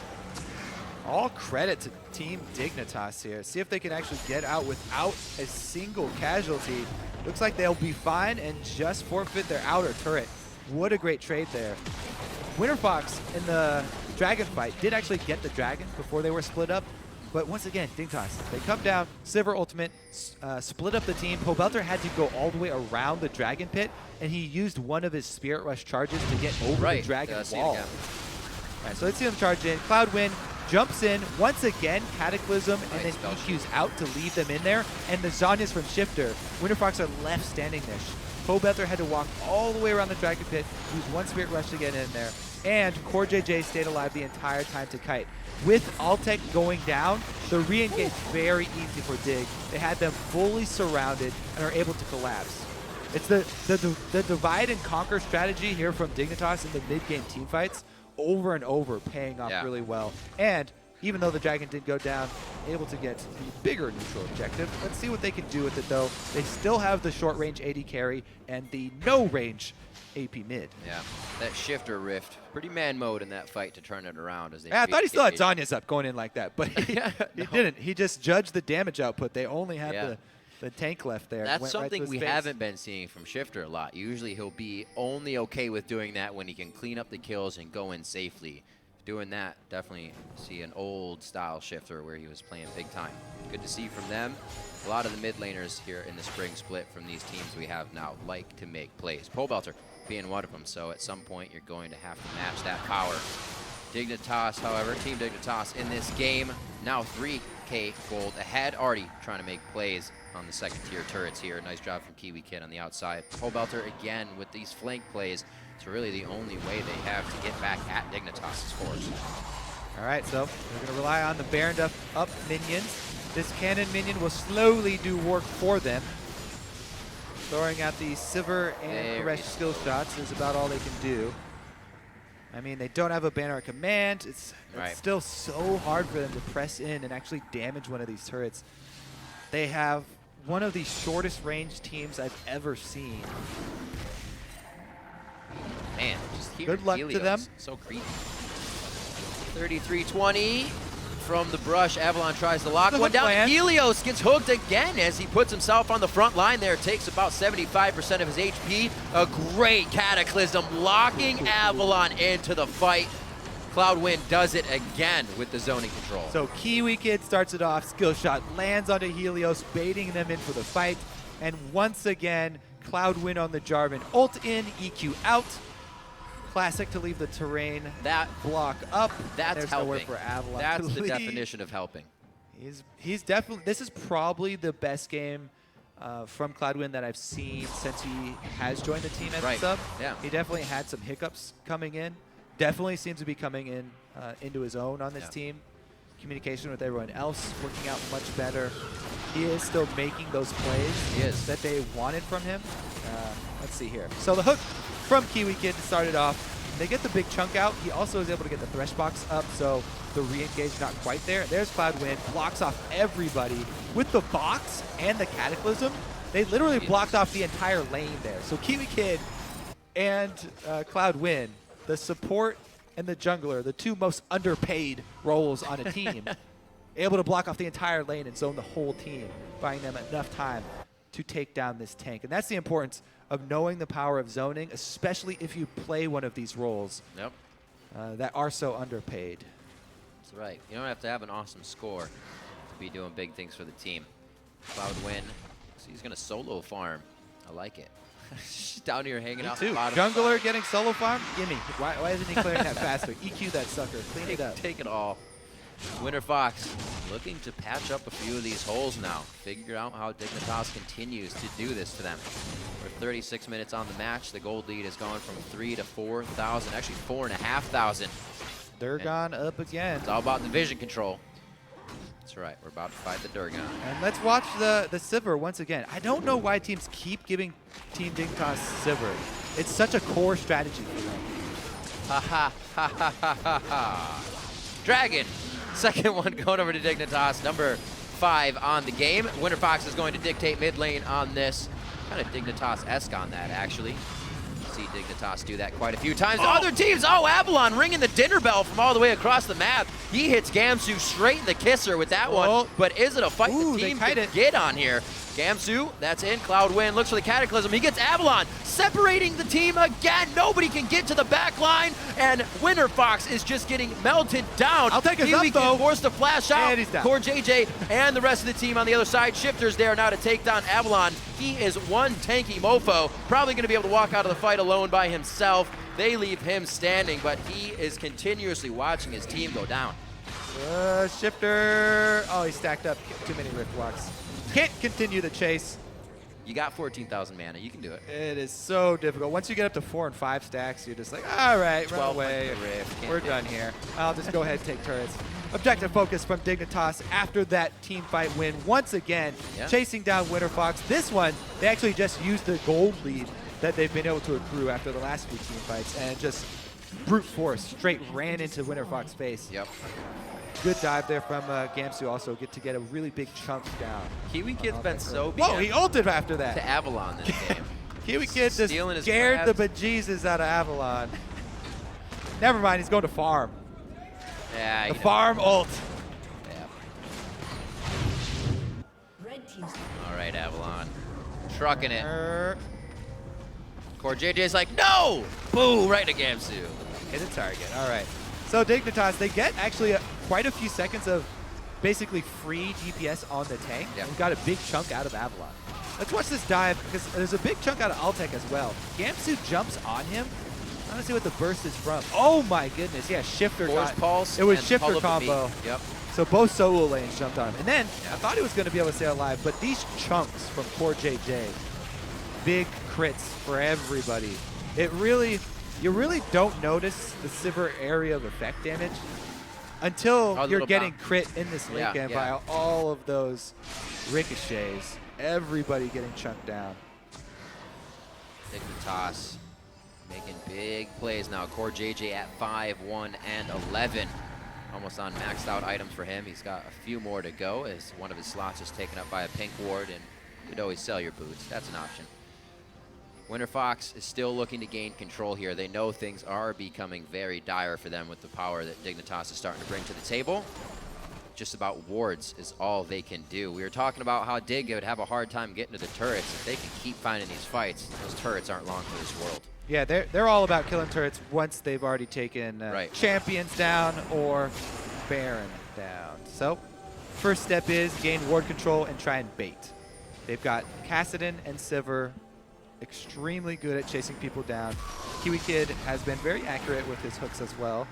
S2: All credit to Team Dignitas here. See if they can actually get out without a single casualty. Looks like they'll be fine and just forfeit their outer turret. What a great trade there. Winterfox in the Dragon fight did actually get the Dragon before they were split up. But once again, Dignitas, they come down, Sivir ultimate, split up the team. Pobelter had to go all the way around the Dragon pit, and he used one of his Spirit Rush charges to get over the Dragon wall. So let's see them charge in. Cloudnguyen jumps in once again, Cataclysm, and then EQs out to leave them in there. And the Zhonya's from Shiphtur. Winterfox are left standing there. Pobelter had to walk all the way around the Dragon pit, use 1 Spirit Rush to get in there. And CoreJJ stayed alive the entire time to kite. With Altec going down, the re-engage very easy for Dig. They had them fully surrounded and are able to collapse. It's the divide and conquer strategy here from Dignitas in the mid-game teamfights over and over, paying off really well. And even though the Dragon did go down, able to get the bigger neutral objective. Let's see what they can do with it, though. They still have the short-range AD carry and the no-range AP mid.
S1: Yeah, that Shiphtur rift, pretty man mode in that fight to turn it around. As they
S2: I thought he still had Zhonya's up going in like that, but he didn't. He just judged the damage output. They only had the tank left there.
S1: That's
S2: Went
S1: something
S2: right to
S1: we
S2: his face.
S1: haven't been seeing from Shiphtur a lot. Usually he'll be only okay with doing that when he can clean up the kills and go in safely. Doing that, definitely see an old style Shiphtur where he was playing big time. Good to see from them. A lot of the mid laners here in the spring split from these teams we have now like to make plays. Pobelter being one of them, so at some point you're going to have to match that power. Dignitas, however, Team Dignitas in this game, now 3K gold ahead. Already trying to make plays on the second tier turrets here. Nice job from KiWiKid on the outside. Pobelter again with these flank plays. It's really the only way they have to get back at Dignitas' force.
S2: All right, so they're going to rely on the Baron up minions. This cannon minion will slowly do work for them. Throwing out the Sivir and Thresh skill shots is about all they can do. I mean, they don't have a banner of command. It's still so hard for them to press in and actually damage one of these turrets. They have one of the shortest range teams I've ever seen.
S1: Man, just here
S2: good luck
S1: Helios,
S2: to them.
S1: So creepy. 33-20 from the brush. Avalon tries to lock one down. Helios gets hooked again as he puts himself on the front line there. Takes about 75% of his HP. A great Cataclysm locking Avalon into the fight. Cloudnguyen does it again with the zoning control.
S2: So KiWiKid starts it off. Skill shot lands onto Helios, baiting them in for the fight. And once again, Cloudnguyen on the Jarvan. Ult in, EQ out. Classic to leave the terrain. That block up.
S1: That's
S2: There's
S1: helping.
S2: Nowhere for Avalon.
S1: That's the definition of helping.
S2: He's definitely. This is probably the best game from Cloudnguyen that I've seen since he has joined the team as a sub.
S1: Yeah.
S2: He definitely had some hiccups coming in. Definitely seems to be coming in into his own on this team. Communication with everyone else working out much better. He is still making those plays that they wanted from him. Let's see here. So the hook from KiWiKid started off. They get the big chunk out. He also is able to get the Thresh box up, so the re-engage not quite there. There's Cloudnguyen, blocks off everybody with the box and the Cataclysm. They literally blocked off the entire lane there. So KiWiKid and Cloudnguyen, the support and the jungler, the two most underpaid roles on a team, able to block off the entire lane and zone the whole team, buying them enough time to take down this tank. And that's the importance of knowing the power of zoning, especially if you play one of these roles that are so underpaid.
S1: That's right. You don't have to have an awesome score to be doing big things for the team. Cloudnguyen, so he's going to solo farm. I like it. Down here hanging out.
S2: Jungler getting solo farm? Gimme. Why isn't he clearing that faster? EQ that sucker. Clean it up.
S1: Take it all. Winterfox looking to patch up a few of these holes now. Figure out how Dignitas continues to do this to them. We're 36 minutes on the match. The gold lead has gone from 3 to 4,000, actually 4,500.
S2: Durgan up again.
S1: It's all about the vision control. That's right, we're about to fight the Durgan.
S2: And let's watch the Sivir once again. I don't know why teams keep giving Team Dignitas Sivir. It's such a core strategy for them.
S1: Ha ha ha ha ha ha ha. Dragon. Second one going over to Dignitas, number 5 on the game. Winterfox is going to dictate mid lane on this. Kind of Dignitas-esque on that, actually. See Dignitas do that quite a few times. Other teams, Avalon ringing the dinner bell from all the way across the map. He hits Gamsu straight in the kisser with that one. But is it a fight the team can get on here? Gamsu, that's in. Cloudnguyen looks for the Cataclysm. He gets Avalon, separating the team again. Nobody can get to the back line, and Winterfox is just getting melted down.
S2: Altec is up, though.
S1: Forced to flash out.
S2: And he's down.
S1: CoreJJ and the rest of the team on the other side. Shiphtur's there now to take down Avalon. He is one tanky mofo. Probably going to be able to walk out of the fight alone by himself. They leave him standing, but he is continuously watching his team go down.
S2: Shiphtur. Oh, he stacked up too many Rift Walks. Can't continue the chase.
S1: You got 14,000 mana. You can do it.
S2: It is so difficult. Once you get up to 4 and 5 stacks, you're just like, all right, run away. We're done here. I'll just go ahead and take turrets. Objective focus from Dignitas after that team fight win. Once again, chasing down Winterfox. This one, they actually just used the gold lead that they've been able to accrue after the last few team fights and just brute force straight ran into Winterfox's face.
S1: Yep.
S2: Good dive there from Gamsu. Also get a really big chunk down.
S1: KiWiKid's been so big.
S2: Whoa, he ulted after that.
S1: To Avalon this game.
S2: KiWiKid just scared the bejesus out of Avalon. Never mind, he's going to farm.
S1: Yeah,
S2: the farm ult.
S1: Yeah. All right, right, Avalon. Trucking it. CoreJJ's like, no! Boo! Right to Gamsu.
S2: Hit a target. All right. So Dignitas, they get actually quite a few seconds of basically free DPS on the tank.
S1: Yep.
S2: And got a big chunk out of Avalon. Let's watch this dive, because there's a big chunk out of Altec as well. Gamsu jumps on him. I want to see what the burst is from. Oh my goodness, yeah, Shiphtur got
S1: Pulse.
S2: it was
S1: and
S2: Shiphtur combo.
S1: Yep.
S2: So both solo lanes jumped on him. And then I thought he was going to be able to stay alive, but these chunks from CoreJJ, big crits for everybody. You really don't notice the Sivir area of effect damage until you're getting crit in this late game by all of those ricochets. Everybody getting chunked down.
S1: Dignitas making big plays now. CoreJJ at 5, 1, and 11. Almost on maxed out items for him. He's got a few more to go as one of his slots is taken up by a pink ward, and you could always sell your boots. That's an option. Winterfox is still looking to gain control here. They know things are becoming very dire for them with the power that Dignitas is starting to bring to the table. Just about wards is all they can do. We were talking about how Dig would have a hard time getting to the turrets. If they can keep finding these fights, those turrets aren't long for this world.
S2: Yeah, they're all about killing turrets once they've already taken champions down or Baron down. So first step is gain ward control and try and bait. They've got Kassadin and Sivir, extremely good at chasing people down. KiWiKid has been very accurate with his hooks as well.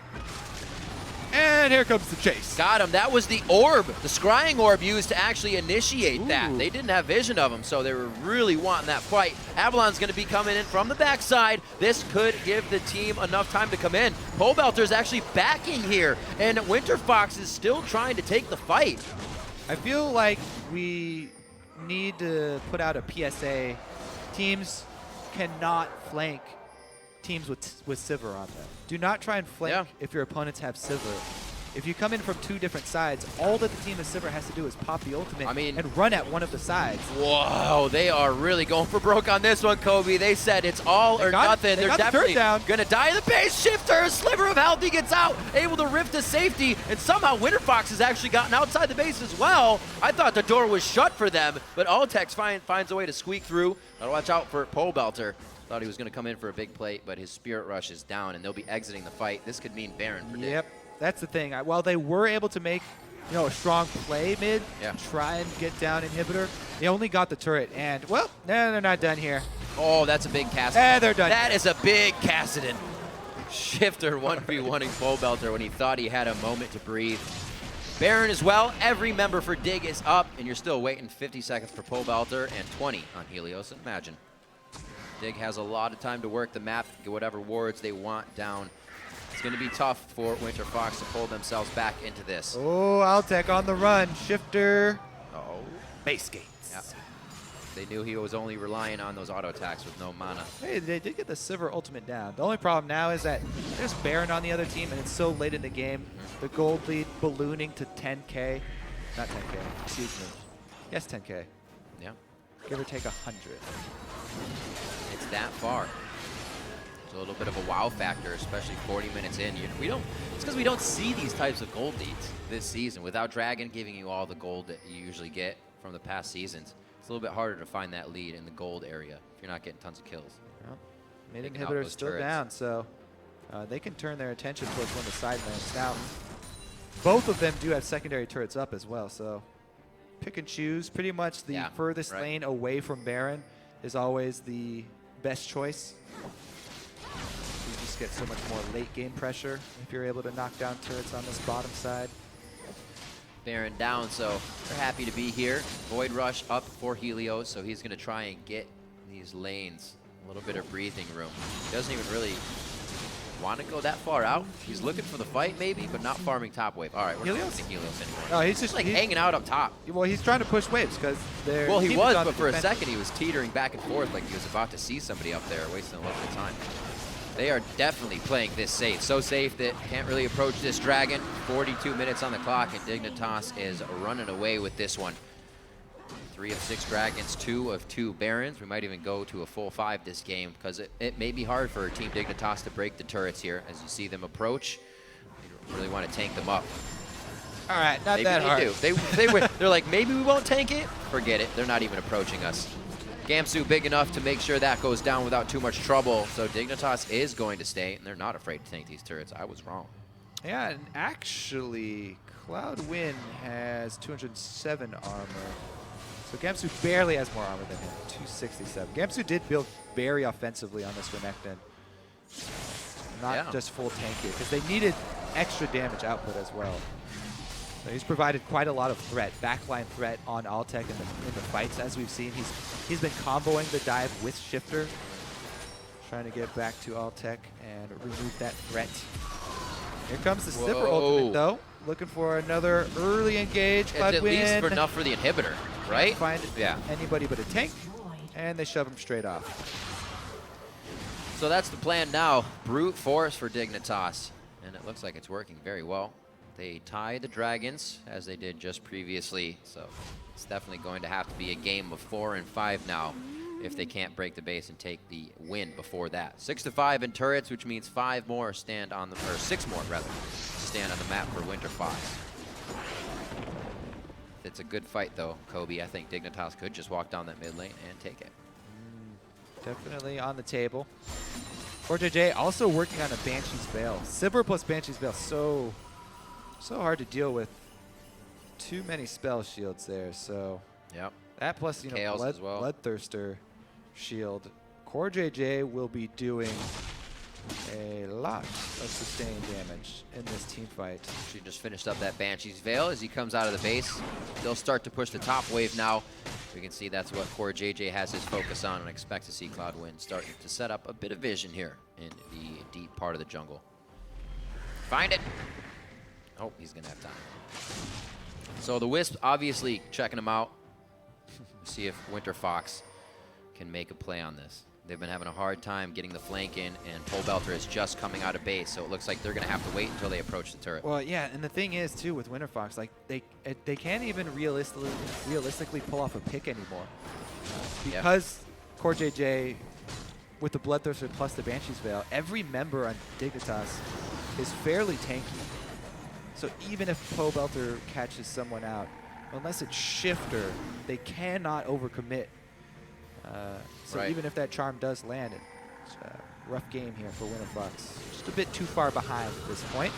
S2: And here comes the chase.
S1: Got him. That was the orb, the scrying orb used to actually initiate that. They didn't have vision of him, so they were really wanting that fight. Avalon's going to be coming in from the backside. This could give the team enough time to come in. Pobelter's actually backing here, and Winterfox is still trying to take the fight.
S2: I feel like we need to put out a PSA. Teams cannot flank teams with Sivir on them. Do not try and flank if your opponents have Sivir. If you come in from two different sides, all that the team of Sivir has to do is pop the ultimate and run at one of the sides.
S1: Whoa, they are really going for broke on this one, Kobe. They said it's all or nothing. They're definitely going to die in the base. Shiphtur, a sliver of health, he gets out, able to rift to safety, and somehow Winterfox has actually gotten outside the base as well. I thought the door was shut for them, but Altec finds a way to squeak through. Gotta watch out for Pobelter. Thought he was going to come in for a big plate, but his Spirit Rush is down, and they'll be exiting the fight. This could mean Baron for Dig.
S2: Yep, that's the thing. While they were able to make a strong play mid, try and get down Inhibitor, they only got the turret, and, well, no, they're not done here.
S1: Oh, that's a big Kassadin.
S2: They're done.
S1: That is a big Kassadin. Shiphtur 1v1ing Pobelter when he thought he had a moment to breathe. Baron as well. Every member for Dig is up, and you're still waiting 50 seconds for Pobelter and 20 on Helios. Imagine. Dig has a lot of time to work the map, get whatever wards they want down. It's going to be tough for Winterfox to pull themselves back into this.
S2: Oh, Altec on the run. Shiphtur.
S1: Oh.
S2: Base gates.
S1: Yep. They knew he was only relying on those auto attacks with no mana.
S2: Hey, they did get the Sivir ultimate down. The only problem now is that there's Baron on the other team, and it's so late in the game. The gold lead ballooning to 10K. Not 10K, excuse me. Yes, 10K.
S1: Yeah.
S2: Give or take 100.
S1: It's that far. It's a little bit of a wow factor, especially 40 minutes in. It's because we don't see these types of gold leads this season. Without Dragon giving you all the gold that you usually get from the past seasons, it's a little bit harder to find that lead in the gold area if you're not getting tons of kills.
S2: Well, mid inhibitor is still down, so they can turn their attention towards one of the side lanes. Now, both of them do have secondary turrets up as well, so pick and choose. Pretty much the furthest lane away from Baron is always the best choice. You just get so much more late game pressure if you're able to knock down turrets on this bottom side.
S1: Baron down, so they're happy to be here. Void Rush up for Helios, so he's going to try and get these lanes a little bit of breathing room. He doesn't even really want to go that far out. He's looking for the fight maybe, but not farming top wave. All right, we're not using Helios anymore.
S2: No, he's just
S1: like hanging out up top.
S2: Well, he's trying to push waves because they're.
S1: Well, he was, but for a second he was teetering back and forth like he was about to see somebody up there, wasting a little bit of time. They are definitely playing this safe. So safe that can't really approach this Dragon. 42 minutes on the clock, and Dignitas is running away with this one. 3 of 6 Dragons, 2 of 2 Barons. We might even go to a full 5 this game because it may be hard for Team Dignitas to break the turrets here as you see them approach. You really want to tank them up.
S2: All right, not
S1: Maybe
S2: that hard.
S1: do. They're like, maybe we won't tank it. Forget it. They're not even approaching us. Gamsu big enough to make sure that goes down without too much trouble. So Dignitas is going to stay, and they're not afraid to tank these turrets. I was wrong.
S2: Yeah, and actually, Cloudnguyen has 207 armor. So Gamsu barely has more armor than him, 267. Gamsu did build very offensively on this Renekton. Not just full tank here, because they needed extra damage output as well. So he's provided quite a lot of threat, backline threat on Altec in the fights, as we've seen. He's been comboing the dive with Shiphtur, trying to get back to Altec and remove that threat. Here comes the Sivir ultimate, though. Looking for another early engage.
S1: It's at least for enough for the inhibitor, right?
S2: Find anybody but a tank, and they shove him straight off.
S1: So that's the plan now. Brute force for Dignitas, and it looks like it's working very well. They tie the dragons, as they did just previously, so it's definitely going to have to be a game of 4 and 5 now if they can't break the base and take the win before that. 6-5 in turrets, which means 5 more stand on the, or 6 more rather, stand on the map for Winterfox. It's a good fight though, Kobe. I think Dignitas could just walk down that mid lane and take it.
S2: Definitely on the table. CoreJJ also working on a Banshee's Veil. Sivir plus Banshee's Veil, so hard to deal with. Too many spell shields there, so that plus Bloodthirster shield. CoreJJ will be doing a lot of sustained damage in this team fight.
S1: She just finished up that Banshee's Veil as he comes out of the base. They'll start to push the top wave now. We can see that's what CoreJJ has his focus on, and I expect to see Cloudnguyen starting to set up a bit of vision here in the deep part of the jungle. Find it. Oh, he's gonna have time. So the Wisp obviously checking him out. See if Winterfox can make a play on this. They've been having a hard time getting the flank in, and Pobelter is just coming out of base, so it looks like they're going to have to wait until they approach the turret.
S2: Well, yeah, and the thing is, too, with Winterfox, like they can't even realistically pull off a pick anymore. Because CoreJJ, with the Bloodthirster plus the Banshee's Veil, every member on Dignitas is fairly tanky. So even if Pobelter catches someone out, unless it's Shiphtur, they cannot overcommit. So even if that charm does land, it's a rough game here for Winterfox. Just a bit too far behind at this point.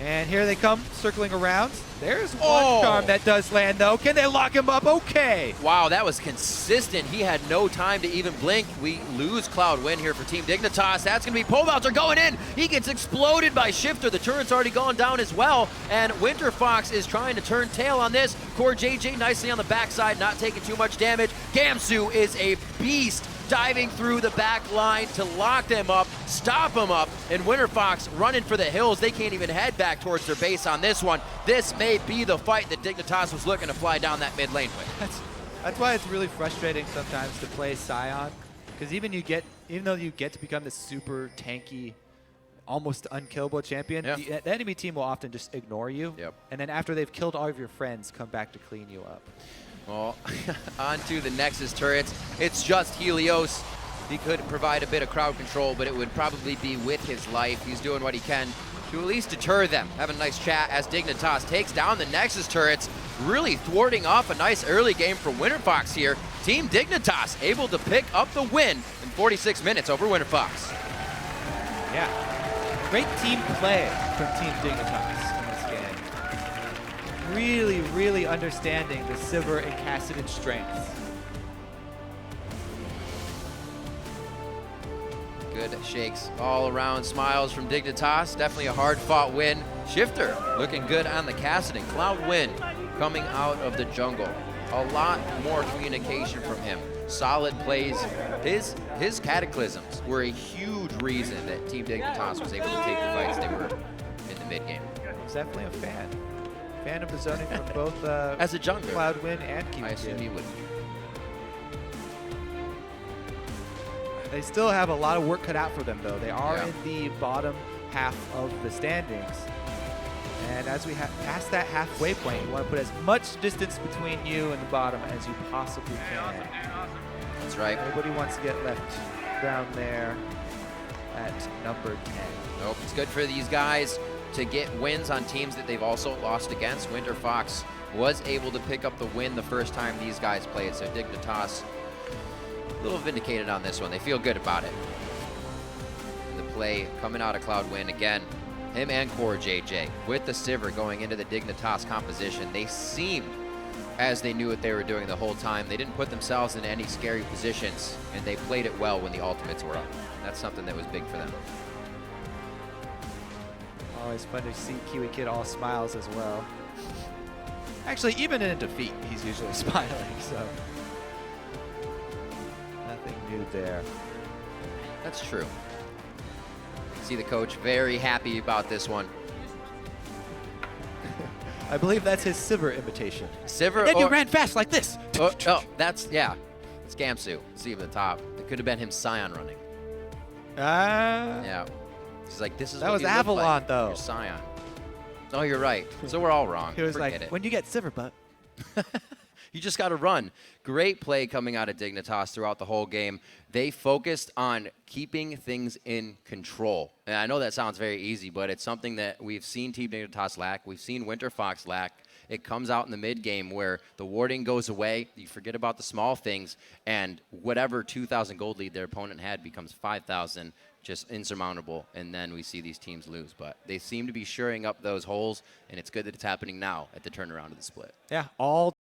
S2: And here they come, circling around. There's one charm that does land, though. Can they lock him up? Okay.
S1: Wow, that was consistent. He had no time to even blink. We lose Cloudnguyen here for Team Dignitas. That's going to be Pobelter going in. He gets exploded by Shiphtur. The turret's already gone down as well. And Winterfox is trying to turn tail on this. CoreJJ nicely on the backside, not taking too much damage. Gamsu is a beast, diving through the back line to lock them up, stop them up, and Winterfox running for the hills. They can't even head back towards their base on this one. This may be the fight that Dignitas was looking to fly down that mid lane with.
S2: That's why it's really frustrating sometimes to play Sion, because even though you get to become this super tanky, almost unkillable champion, the enemy team will often just ignore you, and then after they've killed all of your friends, come back to clean you up.
S1: Well, on to the Nexus turrets. It's just Helios. He could provide a bit of crowd control, but it would probably be with his life. He's doing what he can to at least deter them. Have a nice chat as Dignitas takes down the Nexus turrets, really thwarting off a nice early game for Winterfox here. Team Dignitas able to pick up the win in 46 minutes over Winterfox.
S2: Yeah, great team play from Team Dignitas in this game. Really, really understanding the Sivir and Kassadin strengths.
S1: Good shakes all around, smiles from Dignitas. Definitely a hard-fought win. Shiphtur looking good on the Kassadin. Cloudnguyen coming out of the jungle. A lot more communication from him. Solid plays. His cataclysms were a huge reason that Team Dignitas was able to take the fights they were in the mid-game.
S2: He's definitely a fan. Fan of the zoning from both
S1: as a jungler,
S2: Cloudnguyen and KiWiKid.
S1: I assume he would be.
S2: They still have a lot of work cut out for them, though. They are in the bottom half of the standings. And as we pass that halfway point, you want to put as much distance between you and the bottom as you possibly can.
S1: That's right.
S2: Nobody wants to get left down there at number 10.
S1: Nope, it's good for these guys. to get wins on teams that they've also lost against. Winterfox was able to pick up the win the first time these guys played, so Dignitas a little vindicated on this one. They feel good about it. And the play coming out of Cloudnguyen again, him and CoreJJ with the Sivir going into the Dignitas composition. They seemed as they knew what they were doing the whole time. They didn't put themselves in any scary positions, and they played it well when the ultimates were up. That's something that was big for them.
S2: Always fun to see KiWiKid all smiles as well. Actually, even in a defeat, he's usually smiling, so nothing new there.
S1: That's true. See the coach very happy about this one.
S2: I believe that's his Sivir imitation.
S1: Sivir,
S2: and then you ran fast like this.
S1: Oh, that's, yeah. It's Gamsu. See him at the top. It could have been him Sion running.
S2: Yeah.
S1: He's like, this is
S2: that
S1: what
S2: was
S1: you look
S2: Avalon,
S1: like.
S2: though.
S1: You're Sion. Oh, you're right. So we're all wrong.
S2: He was
S1: Forget
S2: like,
S1: it.
S2: when you get Sivir, butt.
S1: You just got to run. Great play coming out of Dignitas throughout the whole game. They focused on keeping things in control. And I know that sounds very easy, but it's something that we've seen Team Dignitas lack. We've seen Winterfox lack. It comes out in the mid game where the warding goes away. You forget about the small things, and whatever 2,000 gold lead their opponent had becomes 5,000, just insurmountable. And then we see these teams lose. But they seem to be shoring up those holes, and it's good that it's happening now at the turnaround of the split.
S2: Yeah, all